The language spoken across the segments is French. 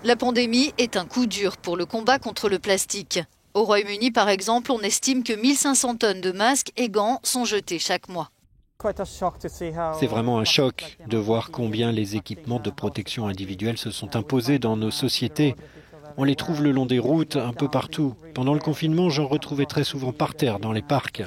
La pandémie est un coup dur pour le combat contre le plastique. Au Royaume-Uni, par exemple, on estime que 1500 tonnes de masques et gants sont jetées chaque mois. C'est vraiment un choc de voir combien les équipements de protection individuelle se sont imposés dans nos sociétés. On les trouve le long des routes, un peu partout. Pendant le confinement, j'en retrouvais très souvent par terre, dans les parcs.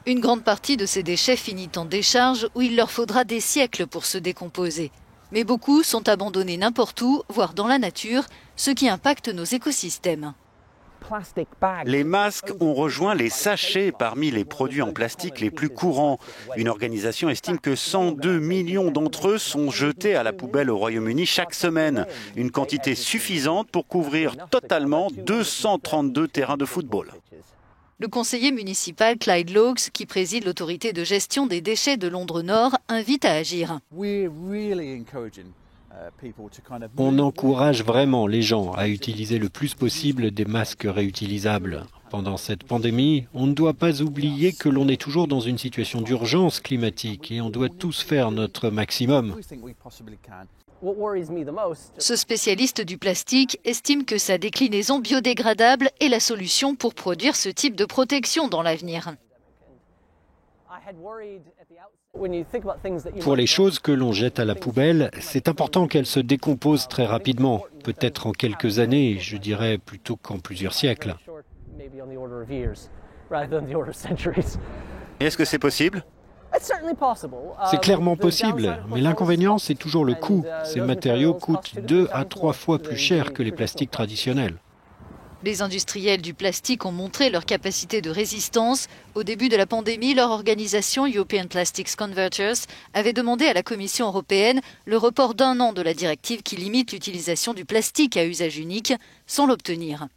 Une grande partie de ces déchets finit en décharge où il leur faudra des siècles pour se décomposer. Mais beaucoup sont abandonnés n'importe où, voire dans la nature, ce qui impacte nos écosystèmes. Les masques ont rejoint les sachets parmi les produits en plastique les plus courants. Une organisation estime que 102 millions d'entre eux sont jetés à la poubelle au Royaume-Uni chaque semaine. Une quantité suffisante pour couvrir totalement 232 terrains de football. Le conseiller municipal Clyde Loakes, qui préside l'autorité de gestion des déchets de Londres Nord, invite à agir. On encourage vraiment les gens à utiliser le plus possible des masques réutilisables. Pendant cette pandémie, on ne doit pas oublier que l'on est toujours dans une situation d'urgence climatique et on doit tous faire notre maximum. Ce spécialiste du plastique estime que sa déclinaison biodégradable est la solution pour produire ce type de protection dans l'avenir. Pour les choses que l'on jette à la poubelle, c'est important qu'elles se décomposent très rapidement, peut-être en quelques années, je dirais plutôt qu'en plusieurs siècles. Est-ce que c'est possible ? C'est clairement possible, mais l'inconvénient, c'est toujours le coût. Ces matériaux coûtent 2 à 3 fois plus cher que les plastiques traditionnels. Les industriels du plastique ont montré leur capacité de résistance. Au début de la pandémie, leur organisation European Plastics Converters avait demandé à la Commission européenne le report d'1 an de la directive qui limite l'utilisation du plastique à usage unique sans l'obtenir.